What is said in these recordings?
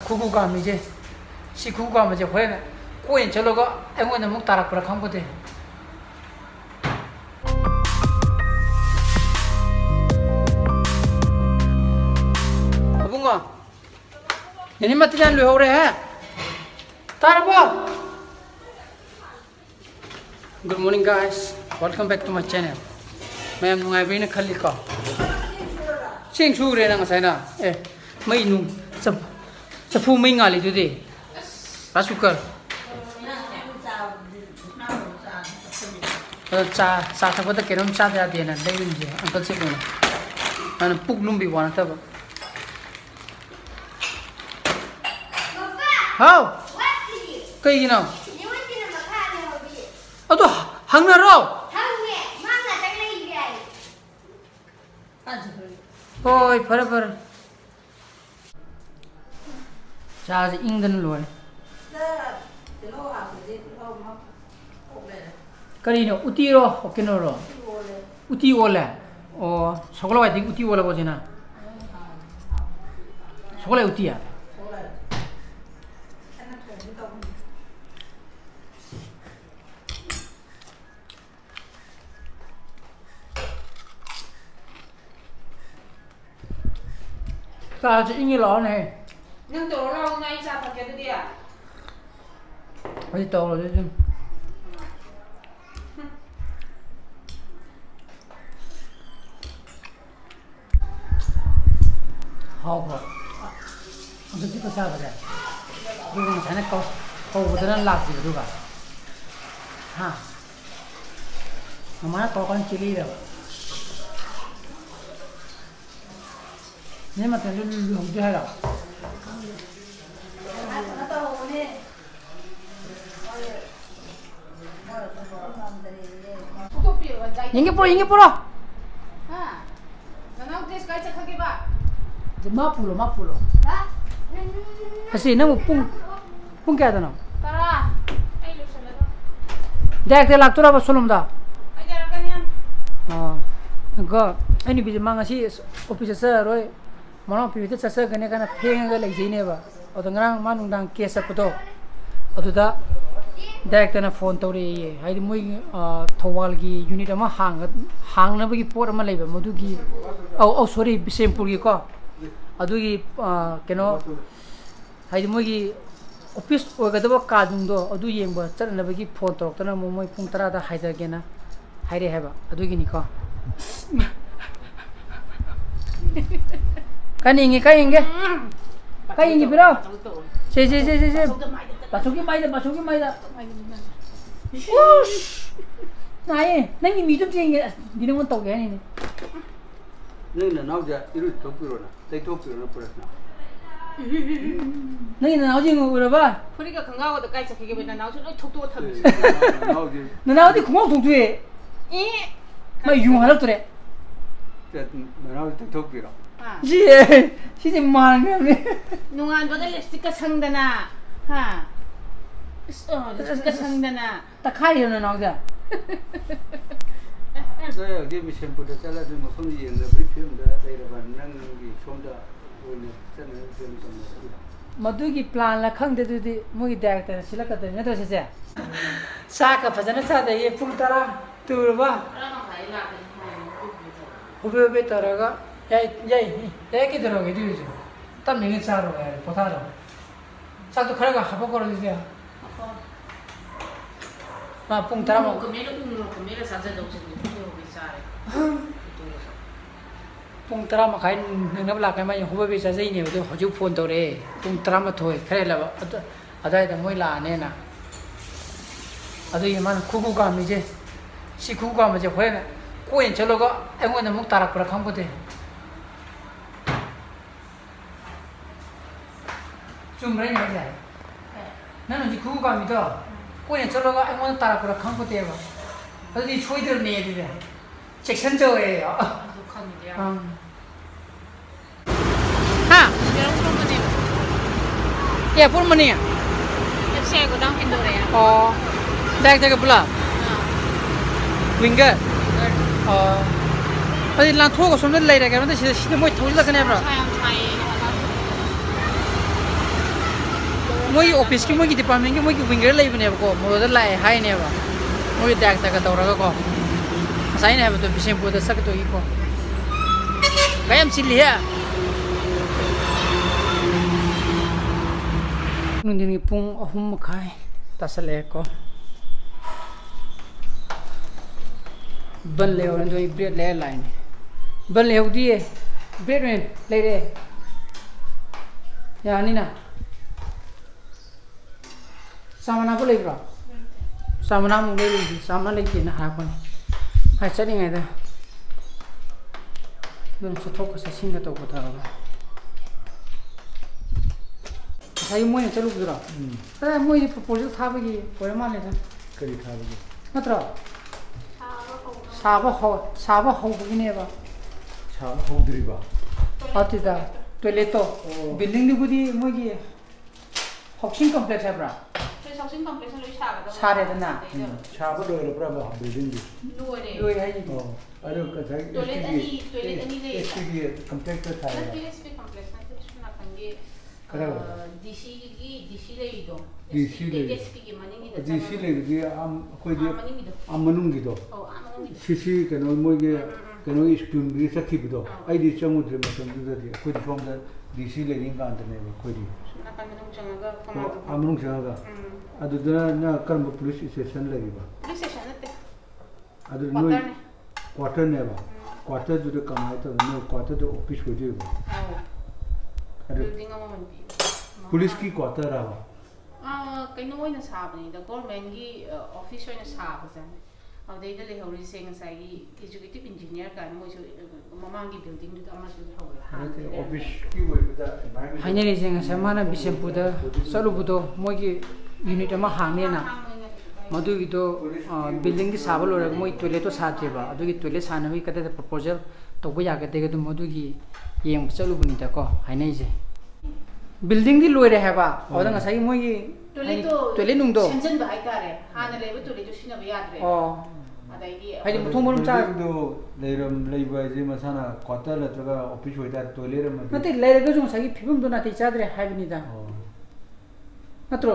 KHU Kamme 이제 시 KHU Kamme 이제 회는 꼬인 절로가 애원은 목 따라꾸라 강보대. bunga. Ini mati jangan lu hore ha. Tarbo. Good morning guys. Welcome back to my channel. Mayam nungai bini khali ka. Ching chu re nang sai na. Mai nu sapu mai ngali tu de. Rasukar. Cha thak pada kenom cha ya de na dai yin je. Uncle se ko na. Ana puk lumbi wana ta ba. How? Cái gì nào? Tôi hăng nào rồi? Ôi, phải. Cha gì England luôn. Cái gì nào? Uti rồi, ok nào rồi? Uti 올래. 저걸로 가야 돼. 우티 올라 보지나. 저걸로 우티야. Sao chị như lọ này? Nhưng tổ lâu ngay ra thật cái đi à? Đi tổ rồi chứ. Hầu rồi. Không biết có sao vậy? Tôi đang thấy nó câu của nó lạc gì rồi cả. Ha. Mà nó có con chili rồi. Nếu mà thành lư không chưa hay đâu. Yengbiriba. Ah. Nanau tes kai cakap ke ba? Mapulo. Kasi namu pung kaya tu na. Tara. Ay lu sala to. Dak te lak tu apa solom da? Ay dara kanian. Enggak. Ini bisa mangasi office saya roy. Mana pilih tu saya kena pengen ke lagi ni ba. Atau ngerang mana undang kes apa tu? Atau dah direct na phone tahu ni. Hari mui thawal ki unit ama hang na bagi port ama lagi. Madu ki. Sorry, sempur ki ko. Adu ki keno. Hari mui ki office orang tu buat kadung do. Adu yang buat cara na bagi phone tahu. Tanah mui pung tera dah hai dah kena. Hai deh heba. Adu ki ni ko. Kaningi biro. Si. Masukin mai dah. Ush. Nai, nanti minum sih di mana tahu kan ini. Nanti nak je, itu takpirammu, tapi takpirammu pernah nak. Nanti nak je ngurus apa? Puri ka kangau tu kai cakap ke benda nau tu thok tu tham. Nau je kau thok tu eh. Mai yung halal tu re. Nanti takpirammu. Si mana ni? Nungan bagai lipstick ka sang dana. Ha. Lipstick ka sang dana. Tak kaya na nau je. Saya dia macam pada cara dia macam ni yang lebih film dah saya dapat nang di sonda boleh sana film sama. Madu ki plan la khang de tu di mui director sila ka de na to se sa ka phajana sa de ye pung tara tu ba ube taraga yai ki daro ge du ju tam ni sa ro ya potha ro sa to khara ga haba kor di ya ma pung tara mo Kamme sa sa dong sing tu bisare. Pung tara ma khai nang la kai ma hu be sa sei ne do hoju phone to re pung tara ma thoi khare la ba adai da moi la ne na adu ye man KHU Kamme je si KHU Kamme je hwe na 꼬인 절로가 애원은 목 따라꾸라 강보대. 좀 많이 하자. 나는 이제 KHU Kamme다. 꼬인 절로가 애원은 따라꾸라 강보대 봐. 어디 초이들 내야 돼. 잭선저예요. 독합니다. 하. Pero pun mana? Ya pun mana ya? Saya ko dang Indonesia. Oh. Dak jaga pula. Winger. Tadi lang thua ko somne lei ra kan, tapi sih moi thau la kan ya bro. moi office ki moi department ki moi winger lai bane ko mo da lai hai ne ba moi dak ta ka tawra ko sai ne ba to bisem pu da sak to ko kayam sil ya nundin ki pung ahum khai tasale ko ban le on do bread le line ban le hudi bread le re ya ni na samana ko le bra samana mu le ni samana le ki na ha ko ha chani ngai da don so thok sa sing ga to ko ta ba sai mo ni chalu bra ta mo ni proposal tha ba gi ko ma le da kari tha ba gi matra 사바 호 보기네봐 사바 호드리바 어디다 토일레토 빌딩 누구디 뭐기 혹신 컴플렉스 해브라 혹신 컴플렉스 로이 사바도 사레드나 사바 로이로 브라바 빌딩 로이 하지 아로 그 토일레트 아니 네 SPG 컴플렉스 타야 SPG 컴플렉스 나트리스나 관계 DC 레이도 DC 레이 SPG 마닝이도 DC 레이 암 거기 암 마능기도 CC cái nói mỗi cái nói spoon bị sát thịt đó, ai đi trong một trường mà trong cái gì, coi đi from the DC lấy những cái anh này mà coi đi. Amung chẳng ga. Adu đó na cần một police station lấy đi ba. Police station đấy. Adu nói quarter này ba. Quarter जो काम है तो ना quarter तो office हो जाएगा. Building में police की quarter रहा. cái nôi nó sạp này, the government की office nó sạp vậy. Ở đây là lấy hậu sinh sai cái executive engineer cái mỗi chỗ mang cái building được amma chỗ hậu office की वो इधर hai này sinh sai mana bisem puda salu pudo moi ki unit ama hang ne na madu ki to building ki sabal ora moi toilet to sa the ba adu ki toilet sa na bi kate proposal to ba ya ka te to madu ki yeng salu buni ta ko hai nei je building di loi re ha ba oda nga sai moi ki toilet nung do senjen ba hai ka re ha na le ba toilet to sina ba ya re hai di muthong borum cha do leiram leiba je masana quarter la traga office hoida toilet ram na te leire ga jong sai phibum do na te cha dre hai bini da natro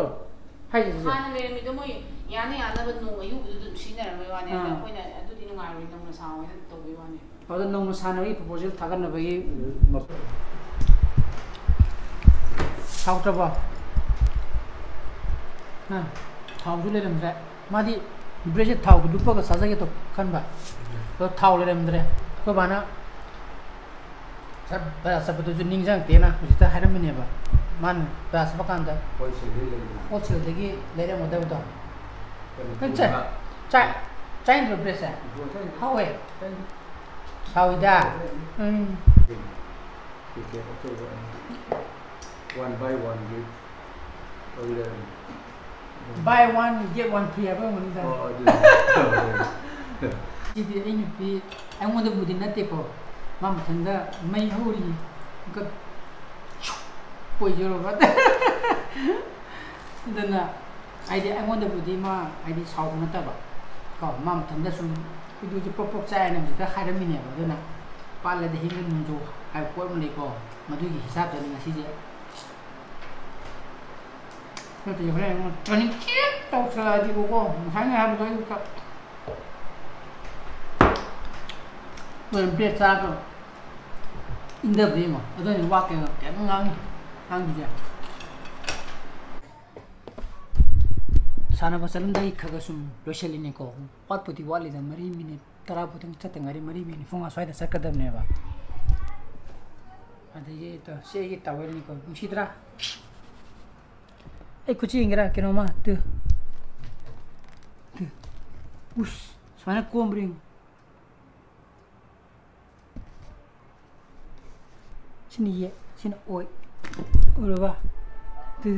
hai je ha na le mi do moi yana yana ba nung ayu du sina ra ba ne na koi na adu di ngai ri dong na sa wa to bi wa ne oda nong na sa na ri proposal thagar na ba gi sao tra ba ha thau du le ram da ma di ब्रेजे थाव दुपा का साजा के तो खन बा तो थाव ले रमद्रे को बाना सब बा सब तो जो निंग जंग तेना उसिता हारम ने बा मान बा सब कान दा ओ छ देगी ले रे मोदा उता कंचा चाय चाय रो ब्रेसा हाउ है हाउ इदा one by one give buy one get one free apa mana dah? Oh, jadi ini pi, aku ada budin nanti ko, mam tanda mai huri, kat, poi jero bat. Dan na, ide aku ada budin ma, ide saw nanti ba, kau mam tanda sun, itu je popok saya nam kita hari ini apa, dan na, pala dah hingga munjo, aku kau mulai ko, madu hisab dan nasi je. 그래도 이번에 뭐 저는 또 가지고 상해 하면 더 이거 뭐 비싸고 인더비 뭐 어떤 와게 깨문강 강주자 사나 버슬은 다이 카가숨 로셜리니코 왓푸디 walida mari minute tara putang chatangari mari minute fonga soida sakadamne ba ade to segi tawel ni ko musidra कुछ इंगरा के नोमा तू उस sauna कोमरिंग sini ye sini oi udah ba tu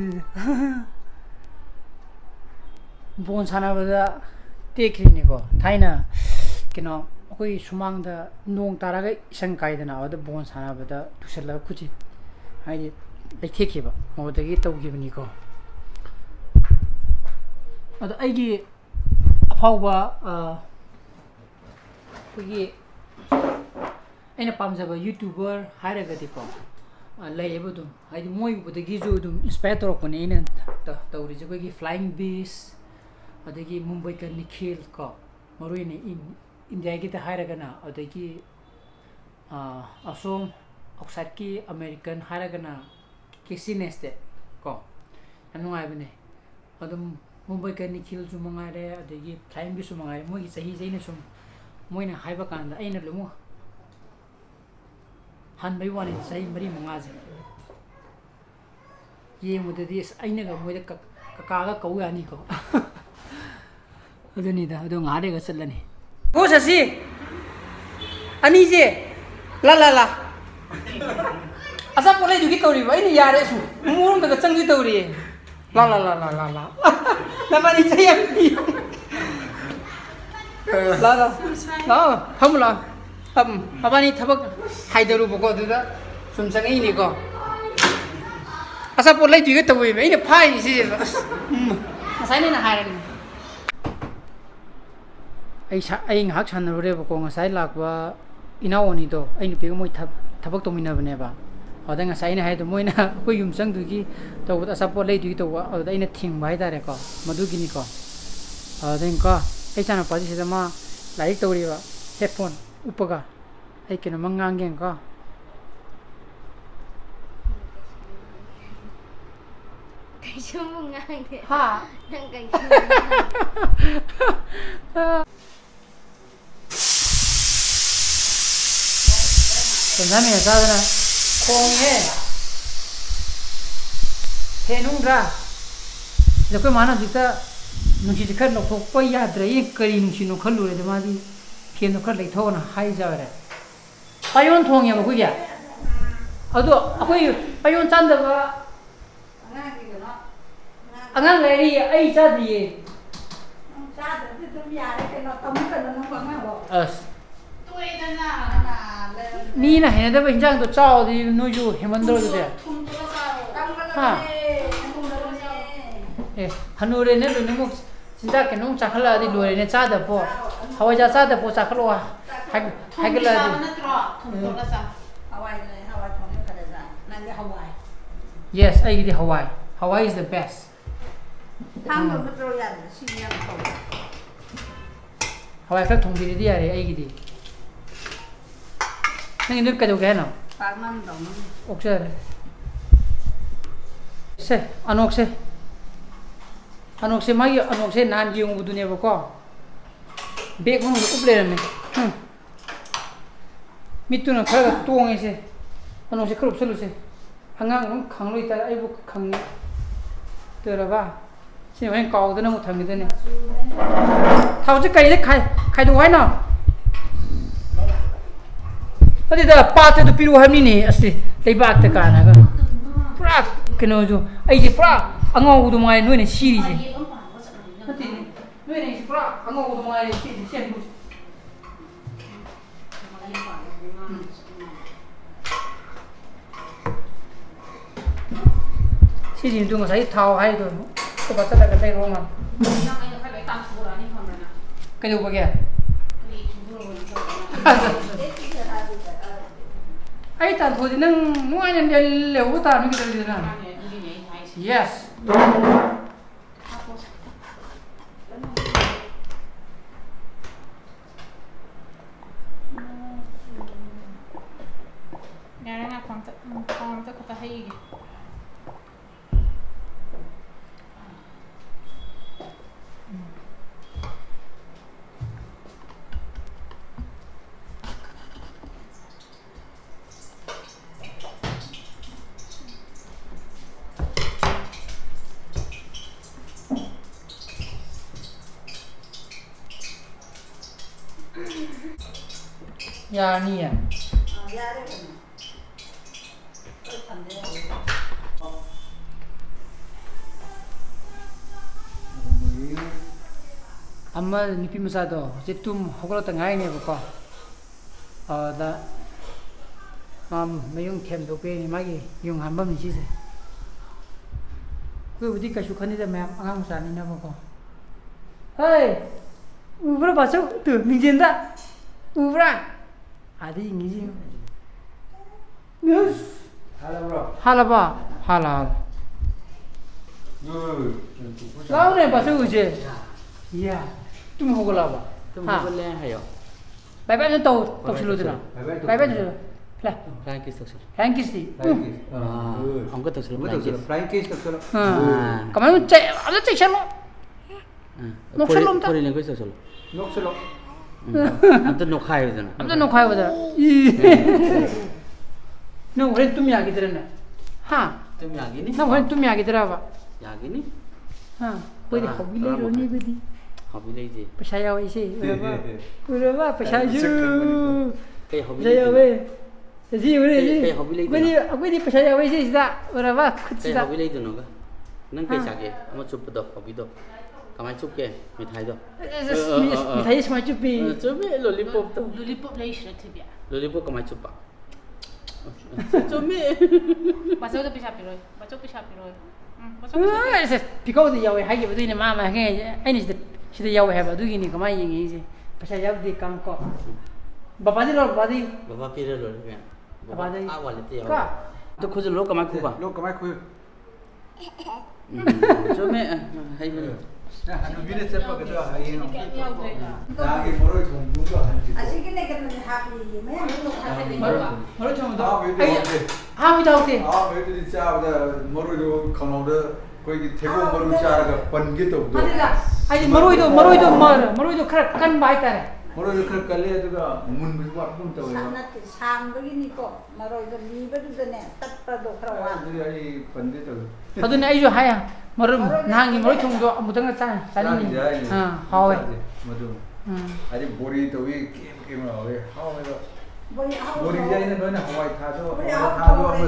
bon sana bada tekri ni ko thaina kino koi sumang da nong taraga isang kai da na da bon sana bada tusela kuchi hai le theki ba mo da gi tau gi ni ko ada Eigi afauba kogi aina pamjaba youtuber hairagadi ko ꯂꯩꯌꯦꯕ ꯑꯗꯨꯝ ꯍꯥꯏꯗꯤ ꯃꯣꯏꯕꯨꯗꯒꯤꯁꯨ ꯑꯗꯨꯝ inspire ꯇꯧꯔꯛꯄꯅꯦ ꯑꯩꯅ ꯇꯧꯔꯤꯁꯦ ꯑꯩꯈꯣꯏꯒꯤ flying ꯕꯤꯁ ꯑꯗꯒꯤ ꯃꯨꯝꯕꯩꯀ ꯅꯤꯈꯤꯜ ꯀꯣ ꯃꯔꯨꯑꯣꯏꯅ ꯏꯟꯗꯤꯌꯥꯒꯤꯗ ꯍꯥꯏꯔꯒꯅ ꯑꯗꯒꯤ ꯑꯁꯣꯝ ꯑꯥꯎꯠꯁꯥꯏꯠꯀꯤ ꯑꯃꯦꯔꯤꯀꯟ ꯍꯥꯏꯔꯒꯅ KC ꯅꯦꯁꯇꯦꯠ ꯀꯣ ꯌꯥꯝ ꯅꯨꯡꯉꯥꯏꯕꯅꯦ ꯑꯗꯨꯝ ꯃꯨꯝꯕꯩꯀ ꯅꯤꯈꯤꯜꯁꯨ ꯃꯉꯥꯏꯔꯦ ꯑꯗꯒꯤ ꯐ꯭ꯂꯥꯏꯡ ꯕꯤꯁꯁꯨ ꯃꯉꯥꯏꯔꯦ ꯃꯣꯏꯒꯤ ꯆꯍꯤꯁꯦ ꯑꯩꯅ ꯁꯨꯝ ꯃꯣꯏꯅ ꯍꯥꯏꯕ ꯀꯥꯟꯗ ꯑꯩꯅ ꯂꯣꯏꯅꯃꯛ ꯍꯟꯕꯩ ꯋꯥꯅꯤ ꯆꯍꯤ 4-5ꯁꯦ ꯌꯦꯡꯕꯗꯗꯤ ꯑꯩꯅꯒ ꯃꯣꯏꯗ ꯀꯀꯥꯒ ꯀꯧ ꯌꯥꯅꯤꯀꯣ ꯑꯗꯨꯅꯤꯗ ꯑꯗꯨ ꯉꯥꯏꯍꯥꯛ ꯂꯩꯔꯒ ꯆꯠꯂꯅꯤ ꯕꯣꯁ ꯑꯁꯤ ꯑꯅꯤꯁꯦ ꯂꯥ ꯑꯆꯥꯄꯣꯠ ꯂꯩꯗꯨꯒꯤ ꯇꯧꯔꯤꯕ ꯑꯩꯅ ꯌꯥꯔꯦ ꯁꯨ ꯃꯑꯣꯡꯗꯒ ꯆꯪꯒꯤ ꯇꯧꯔꯤꯌꯦ ꯂꯥ ꯅꯕꯥꯅꯤ ꯆꯩ ꯌꯥꯝ ꯄꯤ ꯂꯥꯛꯑꯣ ꯐꯝꯃꯨ ꯂꯥꯛꯑꯣ ꯃꯕꯥꯅꯤ ꯊꯕꯛ ꯍꯥꯏꯗꯔꯨꯕꯀꯣ ꯑꯗꯨꯗ ꯁꯨꯝ ꯆꯪꯉꯛꯏꯅꯤꯀꯣ ꯑꯆꯥꯄꯣꯠ ꯂꯩꯗꯨꯒꯤ ꯇꯧꯋꯦꯕ ꯑꯩꯅ ꯐꯥꯏꯁꯤ ꯉꯁꯥꯏꯅ ꯑꯩꯅ ꯍꯥꯏꯔꯅꯤ ꯑꯩ ꯉꯥꯏꯍꯥꯛ ꯁꯥꯟꯅꯔꯨꯔꯦꯕꯀꯣ ꯉꯁꯥꯏ ꯂꯥꯛꯄ ꯏꯅꯥꯎ ꯑꯅꯤꯗꯣ ꯑꯩ ꯅꯨꯄꯤꯒ ꯃꯣꯏ ꯊꯕꯛ ꯇꯧꯃꯤꯟꯅꯕꯅꯦꯕ ꯑꯗꯨꯗ ꯉꯁꯥꯏ ꯑꯩꯅ ꯍꯥꯏꯗꯣ ꯃꯣꯏꯅ ꯑꯩꯈꯣꯏ ꯌꯨꯝꯆꯪꯗꯨꯒꯤ ꯇꯧꯕꯗ ꯑꯆꯥꯄꯣꯠ ꯂꯩꯗꯨꯒꯤ ꯇꯧꯕ ꯑꯗꯨꯗ ꯑꯩꯅ ꯊꯤꯡꯕ ꯍꯥꯏꯇꯥꯔꯦꯀꯣ ꯃꯗꯨꯒꯤꯅꯤꯀꯣ ꯑꯗꯨꯗꯩꯀꯣ ꯑꯩ ꯏꯆꯥꯅꯨꯄꯥꯁꯤ ꯁꯤꯗ ꯃꯥ ꯂꯥꯏꯔꯤꯛ ꯇꯧꯔꯤꯕ ꯍꯦꯗꯐꯣꯟ ꯎꯞꯄꯒ ꯑꯩ ꯀꯩꯅꯣꯝꯃ ꯉꯥꯡꯒꯦꯀꯣ ꯀꯩꯁꯨꯝꯕꯨ ꯉꯥꯡꯗꯦ ꯍꯥ ꯅꯪ ꯀꯩꯁꯨꯝ ꯀꯟꯖꯥꯃꯤꯅ ꯆꯥꯗꯅ ꯈꯣꯡꯉꯦ ꯍꯦꯅꯨꯡꯗ꯭ꯔꯥ ꯑꯩꯈꯣꯏ ꯃꯥꯅ ꯍꯧꯖꯤꯛꯇ ꯅꯨꯡꯁꯤꯠꯁꯦ ꯈꯔ ꯂꯧꯊꯣꯛꯄ ꯌꯥꯗ꯭ꯔꯦ ꯀꯔꯤ ꯅꯨꯡꯁꯤꯠꯅꯣ ꯈꯜꯂꯨꯔꯦꯗ ꯃꯥꯗꯤ ꯐꯦꯟꯗꯣ ꯈꯔ ꯂꯩꯊꯣꯛꯑꯅ ꯍꯥꯏꯖꯕꯔꯦ ꯄꯥꯌꯣꯟ ꯊꯣꯡꯉꯦꯕ ꯑꯩꯈꯣꯏꯒꯤ ꯑꯗꯣ ꯑꯩꯈꯣই ꯄꯥꯌꯣꯟ ꯆꯥꯟꯗꯕ ꯑꯉꯥꯡ ꯂꯩꯔꯤ ꯑꯩ ꯆꯥꯗ꯭ꯔꯤꯌꯦ ꯆꯥꯗ꯭ꯔꯗꯤ ꯑꯗꯨꯝ ꯌꯥꯔꯦ ꯀꯩꯅꯣ ꯇꯝꯃꯨꯀꯅꯣ ꯅꯪ ꯑꯉꯥꯡꯗꯣ ꯑꯁ ꯇꯣꯏꯗꯅ ꯃꯤꯅ ꯍꯩꯅꯗꯕ ꯏꯟꯖꯥꯡꯗꯣ ꯆꯥꯎꯗꯤ ꯅꯣꯏꯁꯨ ꯍꯦꯃꯟꯗ꯭ꯔꯣ ꯑꯗꯨꯗꯤ ꯍꯥ ꯑꯦ ꯍꯅꯨꯔꯦꯅꯦ ꯂꯣꯏꯅꯃꯛ ꯆꯤꯟꯖꯥꯛ ꯀꯩꯅꯣꯝ ꯆꯥꯈꯠꯂꯛꯑꯗꯤ ꯂꯣꯏꯔꯦꯅꯦ ꯆꯥꯗꯕꯄꯣ ꯍꯋꯥꯏꯖꯥꯔ ꯆꯥꯗꯕꯄꯣ ꯆꯥꯈꯠꯂꯛꯑꯣ ꯍꯥꯏꯒꯠꯂꯛꯑꯗꯤ ꯍꯋꯥꯏ ꯂꯩ ꯍꯋꯥꯏ ꯊꯣꯡꯉꯦ ꯐꯔꯦꯗ ꯅꯪꯗꯤ ꯍꯋꯥꯏ ꯌꯦꯁ ꯑꯩꯒꯤꯗꯤ ꯍꯋꯥꯏ is the best ꯊꯥꯡꯗꯣ ꯅꯠꯇ꯭ꯔꯣ ꯌꯥꯗ꯭ꯔꯦ ꯁꯤꯗꯤ ꯌꯥꯝ ꯐꯧ hawai khar thongbiridi yare aigidi nang indu kadauge hano ꯄꯥꯛꯅꯝ ꯇꯧꯅꯤ oksare se anokse magi anokse nan yongudune bako bek mo uple rame mituna khara tonge se anokse khrup selu se hangang nong khangloi ta aibu khangni teraba se wen kaw dana mo thangi dane thawje kai de khai do hai na adi da pate do piru hamni ni asti leibak ta kana ga pura keno jo ai je pura angau du mai noi ne siri je ati noi ne pura angau du mai siri sen bu siri du ngasai thau hai do ko ba sa da kai ro ma kai do ba ge ai tan thodi nang nuai nan leu ta nu ki da na yes Yarana konta kata haigi. ya ni ya ꯌꯥꯔꯦ ꯀꯩꯅꯣ ꯑꯩ ꯊꯝꯗꯦ amma nipi masa do je tum hoglo ta ngai ne bako da mayung them do pe ni magi yung hambam ni chise ko budi ka shu khani da map angang sa ni na bako hey ubra baso tu mingjen da ubra adi ngi ji yes 할아봐 할아 나오네 봐서 이제 이야 좀 호글라봐 tumbulan hayo 바이바이 또 똑슬로드나 바이바이 저 플라 Frankis toksel 랭키스 angka toksel Flying case toksel. 가만 째 아주 째셔로 녹슬롬 다 Korean language toksel Nokselo. amutan nokhai ujana 아무튼 녹화해 보자 너 왜 tum이 하기 들었나 하 tum yagini 나 왜 tum이 하기 들어봐 yagini 하 뭐지 호빌레로니 그디 hobby lagi je percaya wei sih berapa percaya kayak hobby percaya wei jadi kayak hobby lagi aku di percaya wei sih sudah berapa kayak sudah hobby lagi tu noga nang kayak sage ama chup do hobby do kamai chup ke mithai do mithai semua cupi chupi lollipop to lollipop lagi sudah tiba lollipop kamai chup pa chupi baca udah bisa piroi baca bisa piroi 비가오도 야외 하기 보더니 마마 해 아니 시대 야외 해 봐도 이니 그만 얘기지 벌써 야외 감고 바바디로 바디 baba pira lo kan Baba dai. awal itu ya 까 to khujul lo kamai ku ba Lo kamay ko. chupi hai men Ano minutes pa ka to hayin. kayak dia udah Lagi moroy thongdu ko han. Asige ne kan happy me ano happy 머리 좀 Ah, 더. maybe okay. 하미다 오케이. Ah, maybe di cha da moroy do khanoda koi ki thego moru cha ra pan gi to do. 아들아. 아니 머리도 간 바이타래. Moroy khar kale to ga mun bi wa pun to ya. sanat sang begini kok maroy do liba do ne tappa do krawa Ai pan gi to. 저도 아이죠 하야. 머리 나기 머리 통도 아무데나 짜니. 하웨. Madu. Ari bori to wi kim ra we. Hawe do. bori au Bori jai na na hawai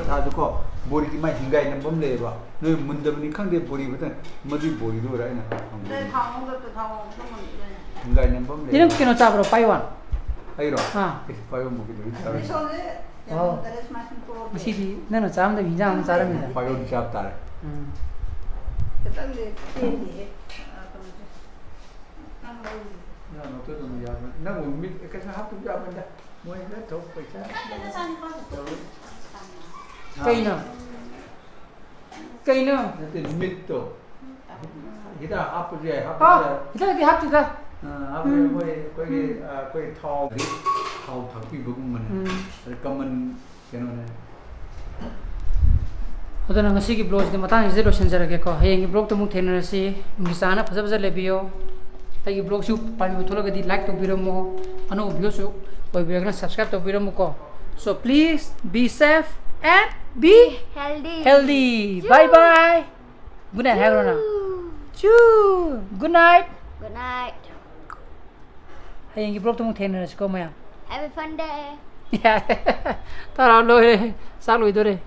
tha do ko bori ki mai hingai na bom le ba. Noi mun da ni khang de bori ba madu bori do ra na. ne thong do to thong no mon Hingai na bom le. 이름 끼노 잡으러 빠이완. Ai ro. 아. Payo mo ki do. ne so ne Oh. teres masin ko 시디 너는 잡는데 민장 잘합니다. Payo chap tare. kita le tendi Na no to no ya. Na mo mit ka sa hap tu ja ban da. Mo na to pa cha. cây nữa Na te mit to. Kita hap je hap je. 이렇게 합치다 Hap je koi thau di thau thak pi bu man. Kaman keno ne. 어떤 것이 블로그인데 마땅히 제대로 신자라겠고 해양이 블로그도 못 되는지 미사나 파자파자 레비오 ताकि blog शू पानी थोड़ा गदी like तो बिरम मो अनु video शू और video को subscribe तो बिरम को so please be safe and be healthy bye bye good night है रोना चू गुड नाइट हैंगी ब्लॉग तो मु थेन रस को मया Have a fun day. तारा लो रे साल हुई तो रे